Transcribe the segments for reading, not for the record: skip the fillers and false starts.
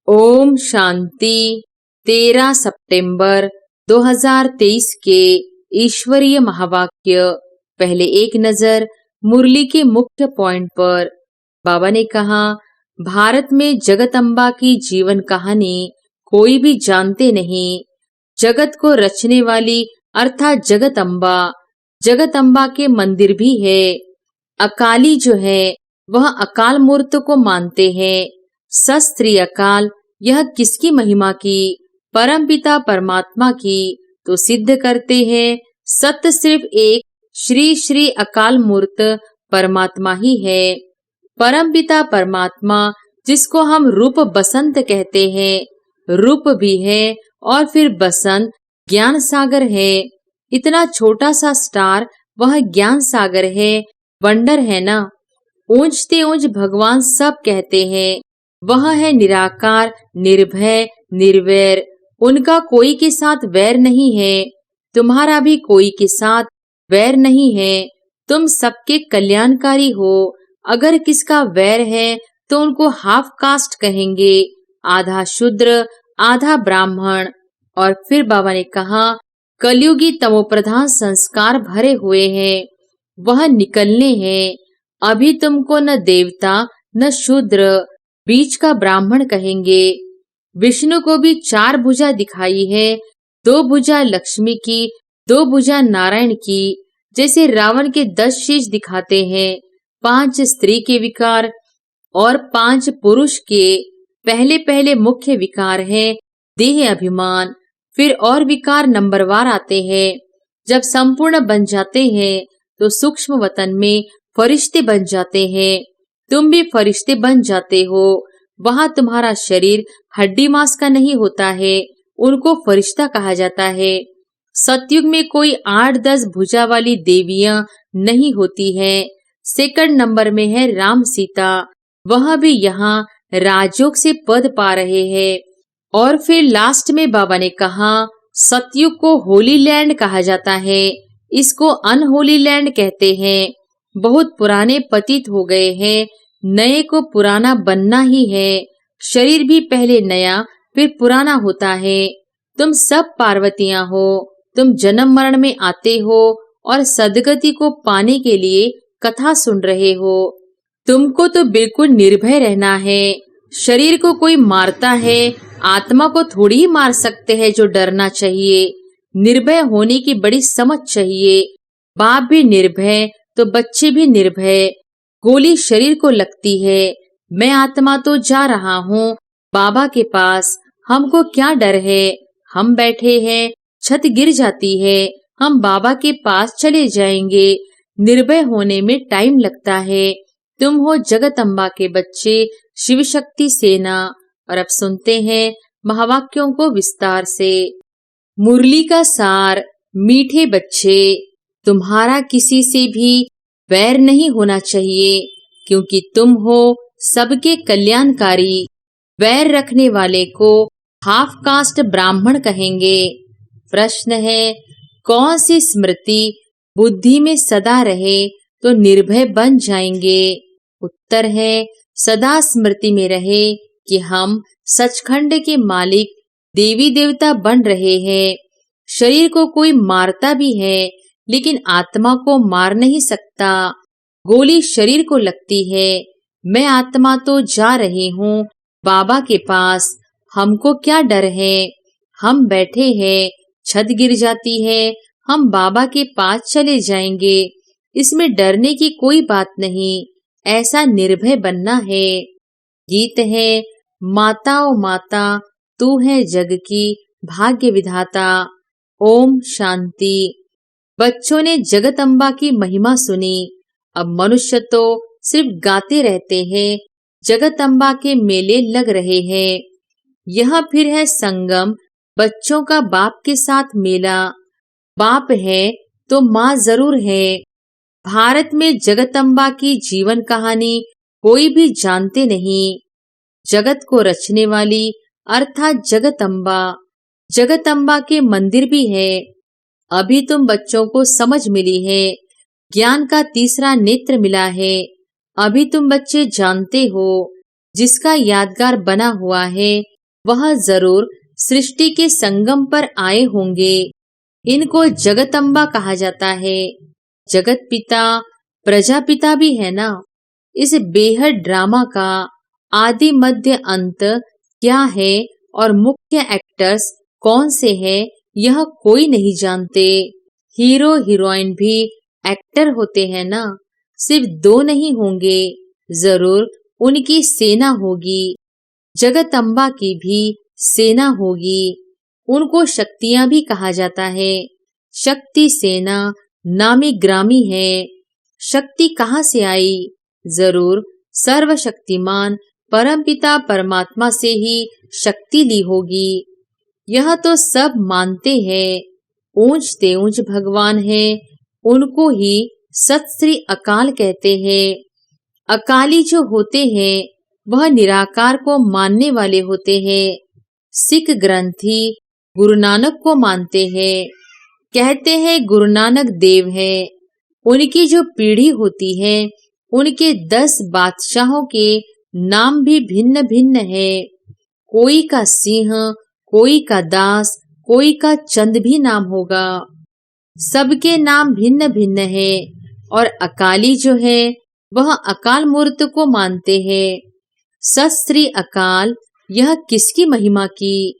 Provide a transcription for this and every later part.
ओम शांति। 13 सितंबर 2023 के ईश्वरीय महावाक्य। पहले एक नजर मुरली के मुख्य पॉइंट पर। बाबा ने कहा, भारत में जगदम्बा की जीवन कहानी कोई भी जानते नहीं। जगत को रचने वाली अर्थात जगदम्बा, जगदम्बा के मंदिर भी है। अकाली जो है वह अकाल मूर्त को मानते हैं। शस्त्री अकाल, यह किसकी महिमा की? परमपिता परमात्मा की। तो सिद्ध करते हैं सत्य सिर्फ एक श्री श्री अकाल मूर्त परमात्मा ही है। परमपिता परमात्मा जिसको हम रूप बसंत कहते हैं, रूप भी है और फिर बसंत ज्ञान सागर है। इतना छोटा सा स्टार वह ज्ञान सागर है, वंडर है ना। ऊंचते ऊंच भगवान सब कहते हैं वह है निराकार, निर्भय, निर्वैर। उनका कोई के साथ वैर नहीं है, तुम्हारा भी कोई के साथ वैर नहीं है। तुम सबके कल्याणकारी हो। अगर किसका वैर है तो उनको हाफ कास्ट कहेंगे, आधा शूद्र आधा ब्राह्मण। और फिर बाबा ने कहा, कलयुगी तमोप्रधान संस्कार भरे हुए हैं, वह निकलने हैं। अभी तुमको न देवता न शूद्र, बीच का ब्राह्मण कहेंगे। विष्णु को भी 4 भुजा दिखाई है, 2 भुजा लक्ष्मी की, 2 भुजा नारायण की। जैसे रावण के 10 शीश दिखाते हैं, 5 स्त्री के विकार और 5 पुरुष के। पहले पहले मुख्य विकार है देह अभिमान, फिर और विकार नंबरवार आते हैं। जब संपूर्ण बन जाते हैं तो सूक्ष्म वतन में फरिश्ते बन जाते हैं। तुम भी फरिश्ते बन जाते हो। वहाँ तुम्हारा शरीर हड्डी मांस का नहीं होता है, उनको फरिश्ता कहा जाता है। सतयुग में कोई 8-10 भुजा वाली देवियां नहीं होती हैं। सेकंड नंबर में है राम सीता, वह भी यहाँ राजयोग से पद पा रहे हैं। और फिर लास्ट में बाबा ने कहा, सतयुग को होली लैंड कहा जाता है, इसको अनहोली लैंड कहते हैं। बहुत पुराने पतित हो गए हैं, नए को पुराना बनना ही है। शरीर भी पहले नया फिर पुराना होता है। तुम सब पार्वतियां हो, तुम जन्म मरण में आते हो और सदगति को पाने के लिए कथा सुन रहे हो। तुमको तो बिल्कुल निर्भय रहना है। शरीर को कोई मारता है, आत्मा को थोड़ी ही मार सकते हैं जो डरना चाहिए। निर्भय होने की बड़ी समझ चाहिए। बाप भी निर्भय तो बच्चे भी निर्भय। गोली शरीर को लगती है, मैं आत्मा तो जा रहा हूँ बाबा के पास, हमको क्या डर है। हम बैठे हैं, छत गिर जाती है, हम बाबा के पास चले जाएंगे। निर्भय होने में टाइम लगता है। तुम हो जगदम्बा के बच्चे, शिव शक्ति सेना। और अब सुनते हैं महावाक्यों को विस्तार से। मुरली का सार। मीठे बच्चे, तुम्हारा किसी से भी वैर नहीं होना चाहिए, क्योंकि तुम हो सबके कल्याणकारी। वैर रखने वाले को हाफ कास्ट ब्राह्मण कहेंगे। प्रश्न है, कौन सी स्मृति बुद्धि में सदा रहे तो निर्भय बन जाएंगे? उत्तर है, सदा स्मृति में रहे कि हम सचखंड के मालिक देवी देवता बन रहे हैं। शरीर को कोई मारता भी है, लेकिन आत्मा को मार नहीं सकता। गोली शरीर को लगती है, मैं आत्मा तो जा रही हूँ बाबा के पास, हमको क्या डर है। हम बैठे हैं, छत गिर जाती है, हम बाबा के पास चले जाएंगे। इसमें डरने की कोई बात नहीं, ऐसा निर्भय बनना है। गीत है, माता ओ माता तू है जग की भाग्य विधाता। ओम शांति। बच्चों ने जगदम्बा की महिमा सुनी। अब मनुष्य तो सिर्फ गाते रहते हैं। जगदम्बा के मेले लग रहे हैं। यह फिर है संगम, बच्चों का बाप के साथ मेला। बाप है तो माँ जरूर है। भारत में जगदम्बा की जीवन कहानी कोई भी जानते नहीं। जगत को रचने वाली अर्थात जगदम्बा, जगदम्बा के मंदिर भी है। अभी तुम बच्चों को समझ मिली है, ज्ञान का तीसरा नेत्र मिला है। अभी तुम बच्चे जानते हो, जिसका यादगार बना हुआ है वह जरूर सृष्टि के संगम पर आए होंगे। इनको जगदम्बा कहा जाता है। जगत पिता प्रजापिता भी है ना। इस बेहद ड्रामा का आदि मध्य अंत क्या है और मुख्य एक्टर्स कौन से हैं यह कोई नहीं जानते। हीरो हीरोइन भी एक्टर होते हैं ना। सिर्फ 2 नहीं होंगे, जरूर उनकी सेना होगी। जगदम्बा की भी सेना होगी। उनको शक्तियां भी कहा जाता है। शक्ति सेना नामी ग्रामी है। शक्ति कहाँ से आई? जरूर सर्वशक्तिमान परमपिता परमात्मा से ही शक्ति ली होगी। यह तो सब मानते हैं। ऊंचते ऊंच भगवान है, उनको ही सत श्री अकाल कहते हैं। अकाली जो होते हैं वह निराकार को मानने वाले होते हैं। सिख ग्रंथी गुरु नानक को मानते हैं। कहते हैं गुरु नानक देव है। उनकी जो पीढ़ी होती है उनके 10 बादशाहों के नाम भी भिन्न भिन्न है। कोई का सिंह, कोई का दास, कोई का चंद भी नाम होगा। सबके नाम भिन्न भिन्न है। और अकाली जो है वह अकाल मूर्त को मानते हैं। सत श्री अकाल यह किसकी महिमा की?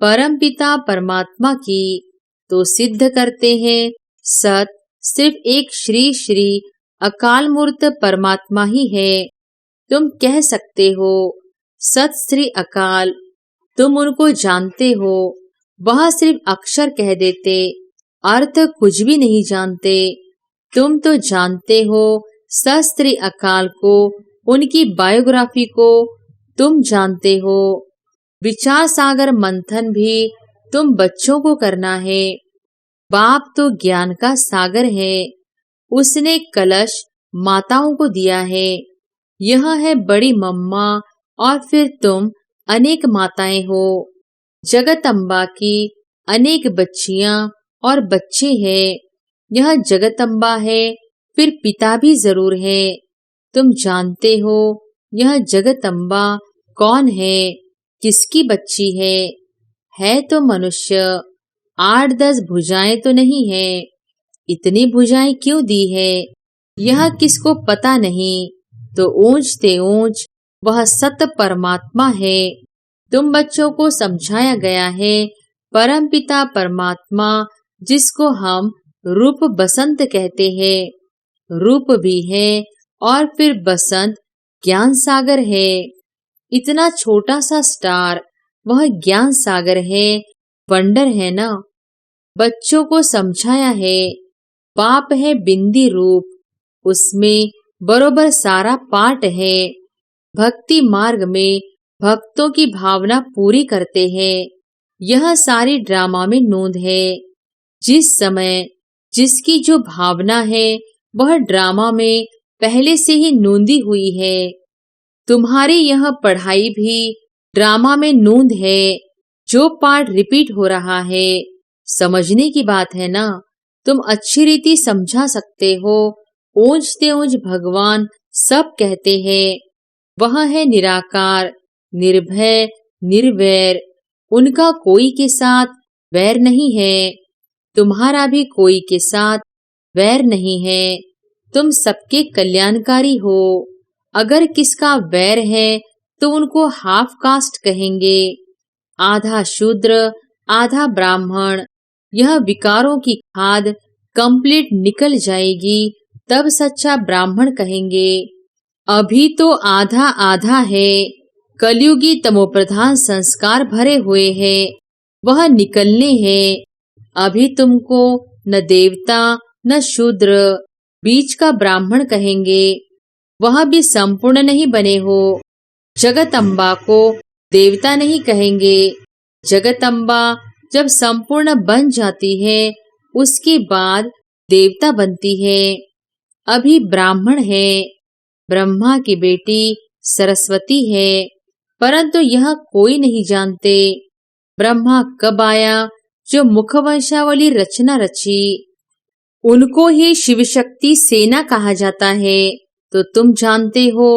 परमपिता परमात्मा की। तो सिद्ध करते हैं सत सिर्फ एक श्री श्री अकाल मूर्त परमात्मा ही है। तुम कह सकते हो सत श्री अकाल, तुम उनको जानते हो। वह सिर्फ अक्षर कह देते, अर्थ कुछ भी नहीं जानते। तुम तो जानते हो सत श्री अकाल को, उनकी बायोग्राफी को तुम जानते हो। विचार सागर मंथन भी तुम बच्चों को करना है। बाप तो ज्ञान का सागर है। उसने कलश माताओं को दिया है। यह है बड़ी मम्मा और फिर तुम अनेक माताएं हो। जगदम्बा की अनेक बच्चियां और बच्चे हैं। यह जगदम्बा है, फिर पिता भी जरूर है। तुम जानते हो यह जगदम्बा कौन है, किसकी बच्ची है तो मनुष्य। 8-10 भुजाएं तो नहीं है। इतनी भुजाएं क्यों दी है यह किसको पता नहीं। तो ऊंचते ऊंच वह सत परमात्मा है। तुम बच्चों को समझाया गया है परमपिता परमात्मा, जिसको हम रूप बसंत कहते हैं। रूप भी है और फिर बसंत ज्ञान सागर है। इतना छोटा सा स्टार वह ज्ञान सागर है। वंडर है ना। बच्चों को समझाया है बाप है बिंदी रूप, उसमें बरोबर सारा पाठ है। भक्ति मार्ग में भक्तों की भावना पूरी करते हैं। यह सारी ड्रामा में नोंद है। जिस समय जिसकी जो भावना है वह ड्रामा में पहले से ही नोंदी हुई है। तुम्हारी यह पढ़ाई भी ड्रामा में नोंद है। जो पाठ रिपीट हो रहा है, समझने की बात है ना। तुम अच्छी रीति समझा सकते हो। ऊंचते ऊंच भगवान सब कहते हैं। वह है निराकार, निर्भय, निर्वैर। उनका कोई के साथ वैर नहीं है। तुम्हारा भी कोई के साथ वैर नहीं है। तुम सबके कल्याणकारी हो। अगर किसका वैर है तो उनको हाफ कास्ट कहेंगे। आधा शूद्र, आधा ब्राह्मण। यह विकारों की खाद कंप्लीट निकल जाएगी तब सच्चा ब्राह्मण कहेंगे। अभी तो आधा आधा है। कलयुगी तमोप्रधान संस्कार भरे हुए हैं, वह निकलने हैं। अभी तुमको न देवता न शूद्र, बीच का ब्राह्मण कहेंगे। वह भी संपूर्ण नहीं बने हो। जगदम्बा को देवता नहीं कहेंगे। जगदम्बा जब संपूर्ण बन जाती है उसके बाद देवता बनती है। अभी ब्राह्मण है। ब्रह्मा की बेटी सरस्वती है, परंतु यह कोई नहीं जानते ब्रह्मा कब आया जो मुखवंशावली रचना रची। उनको ही शिव शक्ति सेना कहा जाता है। तो तुम जानते हो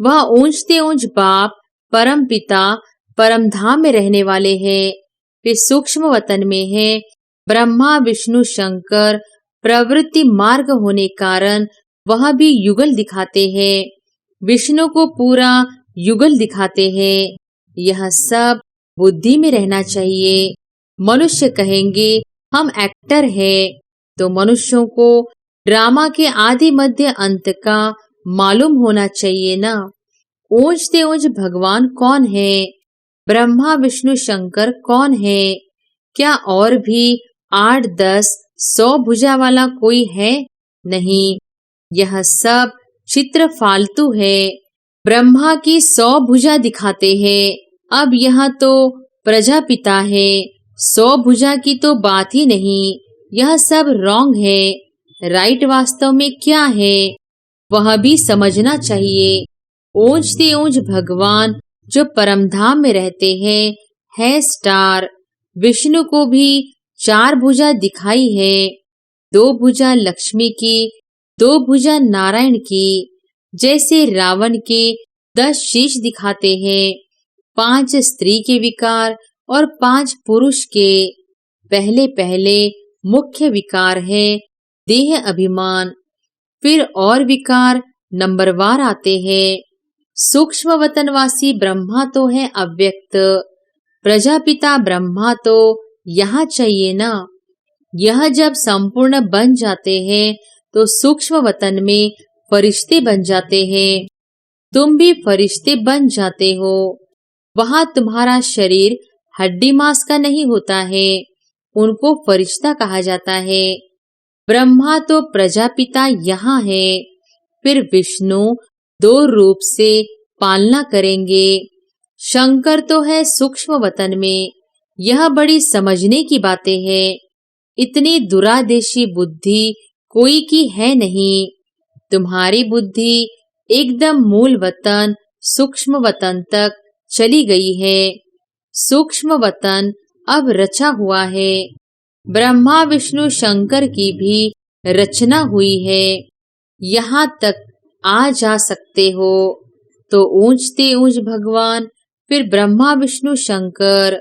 वह ऊंचते ऊंच बाप परम पिता परम धाम में रहने वाले हैं। वे सूक्ष्म वतन में हैं। ब्रह्मा विष्णु शंकर प्रवृत्ति मार्ग होने कारण वह भी युगल दिखाते हैं। विष्णु को पूरा युगल दिखाते हैं। यह सब बुद्धि में रहना चाहिए। मनुष्य कहेंगे हम एक्टर हैं, तो मनुष्यों को ड्रामा के आदि मध्य अंत का मालूम होना चाहिए ना। ऊंचते ऊंच भगवान कौन है? ब्रह्मा विष्णु शंकर कौन है? क्या और भी 8 10 100 भुजा वाला कोई है? नहीं, यह सब चित्र फालतू है। ब्रह्मा की 100 भुजा दिखाते हैं। अब यह तो प्रजापिता है, 100 भुजा की तो बात ही नहीं। यह सब रॉन्ग है। राइट वास्तव में क्या है वह भी समझना चाहिए। ऊंचते ऊंच भगवान जो परमधाम में रहते हैं है स्टार। विष्णु को भी 4 भुजा दिखाई है। 2 भुजा लक्ष्मी की, 2 भुजा नारायण की। जैसे रावण के 10 शीश दिखाते हैं, 5 स्त्री के विकार और 5 पुरुष के। पहले पहले मुख्य विकार है देह अभिमान, फिर और विकार नंबरवार आते हैं। सूक्ष्म वतनवासी ब्रह्मा तो है अव्यक्त, प्रजापिता ब्रह्मा तो यहाँ चाहिए ना। यह जब संपूर्ण बन जाते हैं तो सूक्ष्म वतन में फरिश्ते बन जाते हैं। तुम भी फरिश्ते बन जाते हो। वहां तुम्हारा शरीर हड्डी मांस का नहीं होता है, उनको फरिश्ता कहा जाता है। ब्रह्मा तो प्रजापिता यहाँ है, फिर विष्णु 2 रूप से पालना करेंगे। शंकर तो है सूक्ष्म वतन में। यह बड़ी समझने की बातें हैं। इतनी दुरादेशी बुद्धि कोई की है नहीं। तुम्हारी बुद्धि एकदम मूल वतन सूक्ष्म वतन तक चली गई है। सूक्ष्म वतन अब रचा हुआ है। ब्रह्मा विष्णु शंकर की भी रचना हुई है। यहाँ तक आ जा सकते हो तो ऊंचते ऊंच भगवान, फिर ब्रह्मा विष्णु शंकर,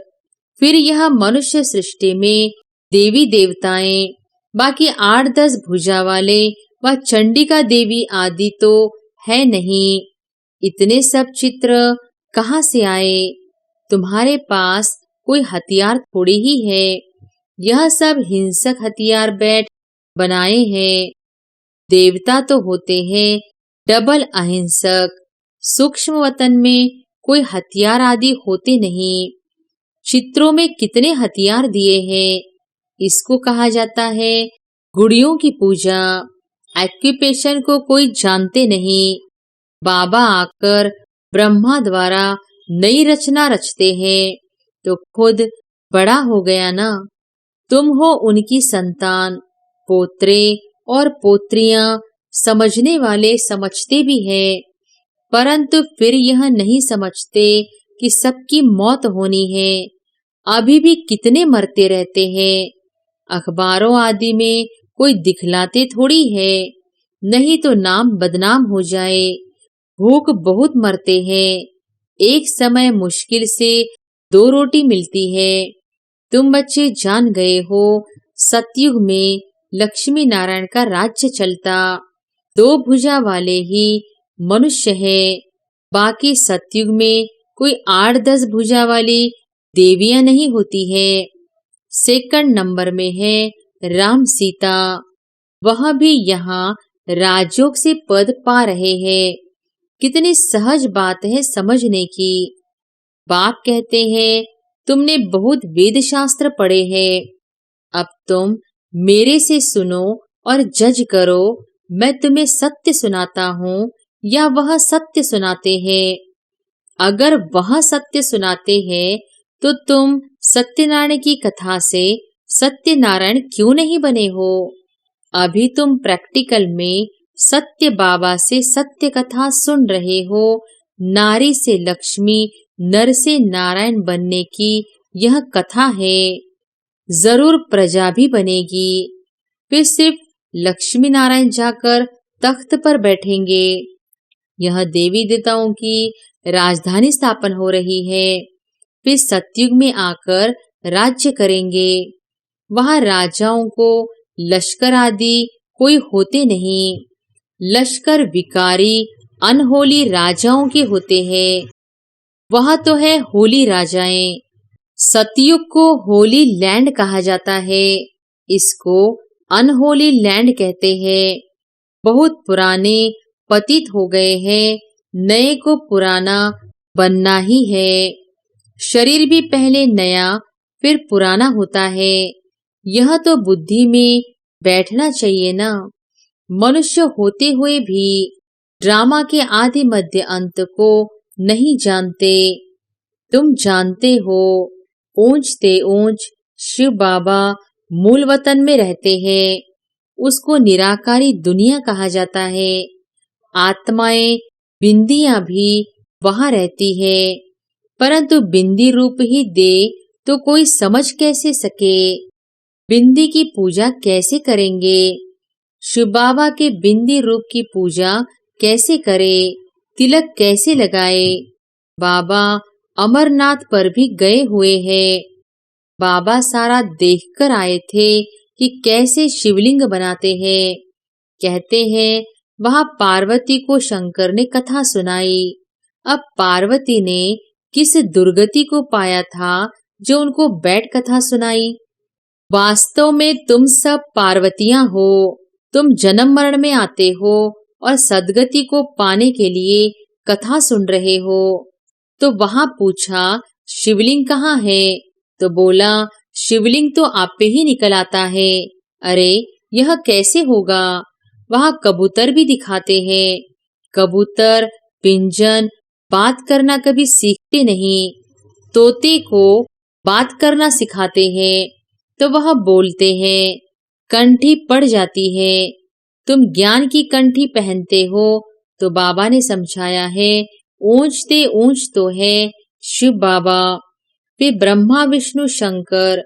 फिर यह मनुष्य सृष्टि में देवी देवताएं, बाकी 8 10 भुजा वाले व चंडिका देवी आदि तो है नहीं। इतने सब चित्र कहाँ से आए? तुम्हारे पास कोई हथियार थोड़ी ही है। यह सब हिंसक हथियार बैठ बनाए हैं। देवता तो होते हैं डबल अहिंसक। सूक्ष्म वतन में कोई हथियार आदि होते नहीं। चित्रों में कितने हथियार दिए हैं। इसको कहा जाता है गुड़ियों की पूजा। एक्यूपेशन को कोई जानते नहीं। बाबा आकर ब्रह्मा द्वारा नई रचना रचते हैं तो खुद बड़ा हो गया ना। तुम हो उनकी संतान। पोत्रे और पोत्रियां समझने वाले समझते भी हैं, परंतु फिर यह नहीं समझते कि सबकी मौत होनी है। अभी भी कितने मरते रहते हैं। अखबारों आदि में कोई दिखलाते थोड़ी है, नहीं तो नाम बदनाम हो जाए। भूख बहुत मरते हैं। एक समय मुश्किल से 2 रोटी मिलती है। तुम बच्चे जान गए हो सतयुग में लक्ष्मी नारायण का राज्य चलता। 2 भुजा वाले ही मनुष्य है। बाकी सतयुग में कोई 8 10 भुजा वाली देवियां नहीं होती है। सेकंड नंबर में है राम सीता। वह भी यहाँ राजयोग से पद पा रहे हैं। कितनी सहज बात है समझने की। बाप कहते हैं तुमने बहुत वेद शास्त्र पढ़े हैं, अब तुम मेरे से सुनो और जज करो। मैं तुम्हें सत्य सुनाता हूँ या वह सत्य सुनाते हैं। अगर वह सत्य सुनाते हैं तो तुम सत्यनारायण की कथा से सत्यनारायण क्यों नहीं बने हो? अभी तुम प्रैक्टिकल में सत्य बाबा से सत्य कथा सुन रहे हो। नारी से लक्ष्मी, नर से नारायण बनने की यह कथा है। जरूर प्रजा भी बनेगी। फिर सिर्फ लक्ष्मी नारायण जाकर तख्त पर बैठेंगे। यह देवी देवताओं की राजधानी स्थापन हो रही है। फिर सतयुग में आकर राज्य करेंगे। वहां राजाओं को लश्कर आदि कोई होते नहीं। लश्कर विकारी अनहोली राजाओं के होते हैं। वह तो है होली राजाएं। सतयुग को होली लैंड कहा जाता है। इसको अनहोली लैंड कहते हैं। बहुत पुराने पतित हो गए हैं। नए को पुराना बनना ही है। शरीर भी पहले नया फिर पुराना होता है। यह तो बुद्धि में बैठना चाहिए ना। मनुष्य होते हुए भी ड्रामा के आदि मध्य अंत को नहीं जानते। तुम जानते हो, ऊंच ते ऊंच शिव बाबा मूल वतन में रहते हैं। उसको निराकारी दुनिया कहा जाता है। आत्माएं बिंदियां भी वहां रहती है, परंतु बिंदी रूप ही दे तो कोई समझ कैसे सके। बिंदी की पूजा कैसे करेंगे? शिव बाबा के बिंदी रूप की पूजा कैसे करे? तिलक कैसे लगाए? बाबा अमरनाथ पर भी गए हुए हैं। बाबा सारा देखकर आए थे कि कैसे शिवलिंग बनाते हैं। कहते हैं वहां पार्वती को शंकर ने कथा सुनाई। अब पार्वती ने किस दुर्गति को पाया था जो उनको बैठ कथा सुनाई? वास्तव में तुम सब पार्वतियां हो। तुम जन्म मरण में आते हो और सदगति को पाने के लिए कथा सुन रहे हो। तो वहां पूछा शिवलिंग कहाँ है? तो बोला शिवलिंग तो आप पे ही निकल आता है। अरे यह कैसे होगा? वहां कबूतर भी दिखाते हैं। कबूतर पिंजन बात करना कभी सीखते नहीं। तोते को बात करना सिखाते हैं तो वह बोलते हैं। कंठी पड़ जाती है। तुम ज्ञान की कंठी पहनते हो तो बाबा ने समझाया है ऊंचते ऊंच तो है शिव बाबा। वे ब्रह्मा विष्णु शंकर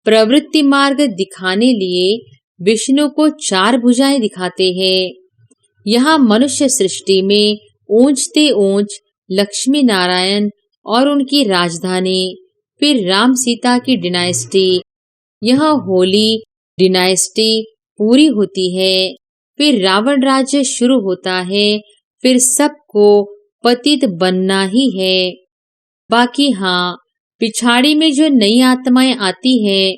प्रवृत्ति मार्ग दिखाने लिए विष्णु को 4 भुजाएं दिखाते हैं। यहाँ मनुष्य सृष्टि में ऊंचते ऊंच लक्ष्मी नारायण और उनकी राजधानी, फिर राम सीता की डिनाइस्टी। यह होली डिनाइस्टी पूरी होती है। फिर रावण राज्य शुरू होता है। फिर सबको पतित बनना ही है। बाकी हाँ, पिछाड़ी में जो नई आत्माएं आती हैं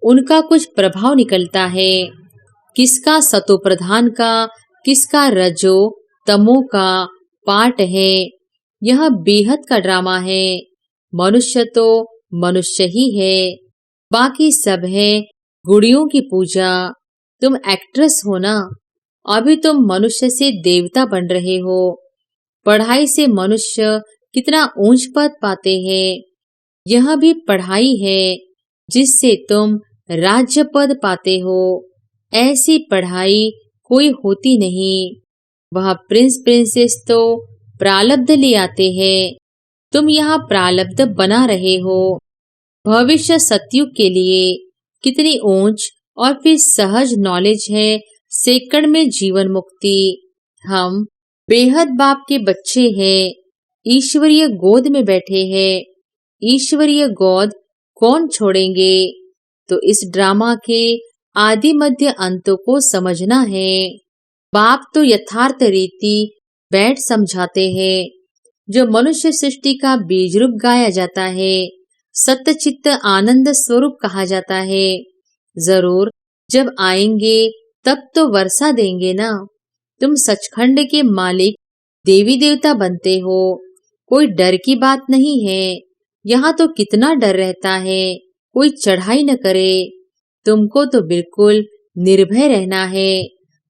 उनका कुछ प्रभाव निकलता है। किसका सतो प्रधान का, किसका रजो तमो का पाठ है। यह बेहद का ड्रामा है। मनुष्य तो मनुष्य ही है, बाकी सब है गुड़ियों की पूजा। तुम एक्ट्रेस हो ना, अभी तुम मनुष्य से देवता बन रहे हो। पढ़ाई से मनुष्य कितना ऊंच पद पाते हैं। यह भी पढ़ाई है जिससे तुम राज्य पद पाते हो। ऐसी पढ़ाई कोई होती नहीं। वह प्रिंस प्रिंसेस तो प्रालब्ध ले आते हैं। तुम यहाँ प्रालब्ध बना रहे हो। भविष्य सतयुग के लिए कितनी ऊंच और फिर सहज नॉलेज है। सेकंड में जीवन मुक्ति। हम बेहद बाप के बच्चे हैं। ईश्वरीय गोद में बैठे हैं। ईश्वरीय गोद कौन छोड़ेंगे? तो इस ड्रामा के आदि मध्य अंतों को समझना है। बाप तो यथार्थ रीति बैठ समझाते हैं। जो मनुष्य सृष्टि का बीज रूप गाया जाता है, सत्य चित्त आनंद स्वरूप कहा जाता है। जरूर जब आएंगे तब तो वर्षा देंगे ना। तुम सचखंड के मालिक देवी देवता बनते हो। कोई डर की बात नहीं है। यहाँ तो कितना डर रहता है, कोई चढ़ाई न करे। तुमको तो बिल्कुल निर्भय रहना है।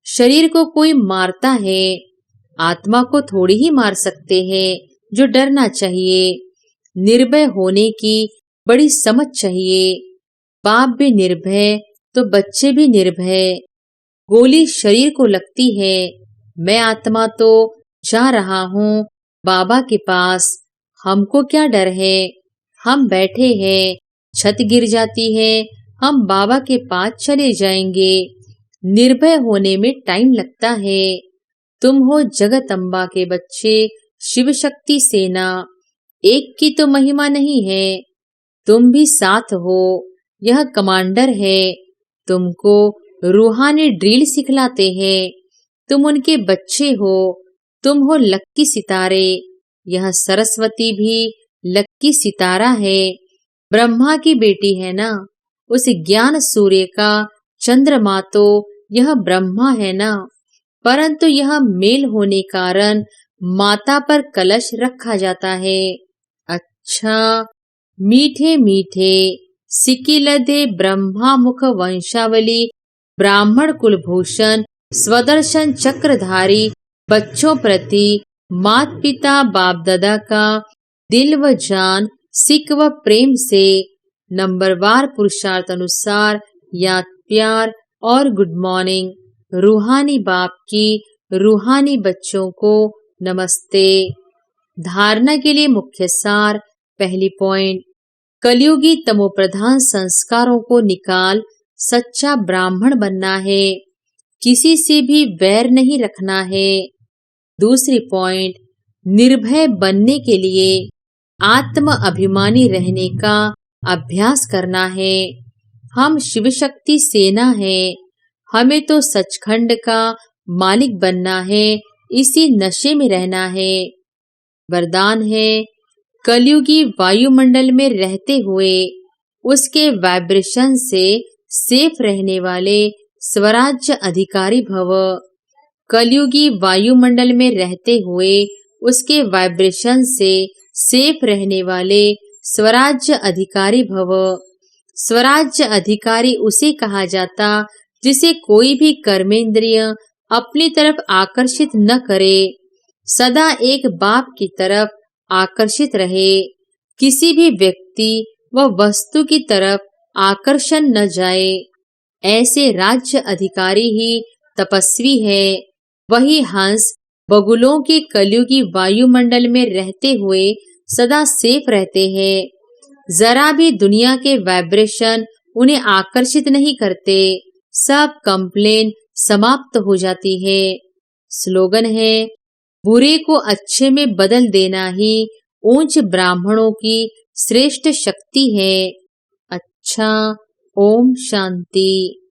शरीर को कोई मारता है, आत्मा को थोड़ी ही मार सकते हैं। जो डरना चाहिए। निर्भय होने की बड़ी समझ चाहिए। बाप भी निर्भय तो बच्चे भी निर्भय। गोली शरीर को लगती है। मैं आत्मा तो जा रहा हूँ बाबा के पास। हमको क्या डर है? हम बैठे हैं, छत गिर जाती है, हम बाबा के पास चले जाएंगे। निर्भय होने में टाइम लगता है। तुम हो जगत अम्बा के बच्चे, शिव शक्ति सेना। एक की तो महिमा नहीं है, तुम भी साथ हो। यह कमांडर है, तुमको रूहानी ड्रिल सिखलाते हैं। तुम उनके बच्चे हो, तुम हो लक्की सितारे। यह सरस्वती भी लक्की सितारा है, ब्रह्मा की बेटी है ना। उस ज्ञान सूर्य का चंद्रमा तो यह ब्रह्मा है ना। परंतु यह मेल होने कारण माता पर कलश रखा जाता है। अच्छा, मीठे मीठे सिकिलदे ब्रह्मा मुख वंशावली ब्राह्मण कुलभूषण स्वदर्शन चक्रधारी बच्चों प्रति मात पिता बाप दादा का दिल व जान सिक व प्रेम से नंबरवार पुरुषार्थ अनुसार याद प्यार और गुड मॉर्निंग। रूहानी बाप की रूहानी बच्चों को नमस्ते। धारणा के लिए मुख्य सार। पहली पॉइंट, कलयुगी तमोप्रधान संस्कारों को निकाल सच्चा ब्राह्मण बनना है, किसी से भी वैर नहीं रखना है। दूसरी पॉइंट, निर्भय बनने के लिए आत्म अभिमानी रहने का अभ्यास करना है। हम शिव शक्ति सेना है, हमें तो सचखंड का मालिक बनना है, इसी नशे में रहना है। वरदान है, कलयुगी वायुमंडल में रहते हुए उसके वाइब्रेशन से सेफ रहने वाले स्वराज्य अधिकारी भव। कलयुगी वायुमंडल में रहते हुए उसके वाइब्रेशन से सेफ रहने वाले स्वराज्य अधिकारी भव। स्वराज्य अधिकारी उसे कहा जाता जिसे कोई भी कर्मेंद्रिय अपनी तरफ आकर्षित न करे, सदा एक बाप की तरफ आकर्षित रहे, किसी भी व्यक्ति व वस्तु की तरफ आकर्षण न जाए। ऐसे राज्य अधिकारी ही तपस्वी है। वही हंस बगुलों के कलयुगी वायुमंडल में रहते हुए सदा सेफ रहते हैं। जरा भी दुनिया के वाइब्रेशन उन्हें आकर्षित नहीं करते, सब कंप्लेन समाप्त हो जाती है। स्लोगन है, बुरे को अच्छे में बदल देना ही ऊंच ब्राह्मणों की श्रेष्ठ शक्ति है। अच्छा, ओम शांति।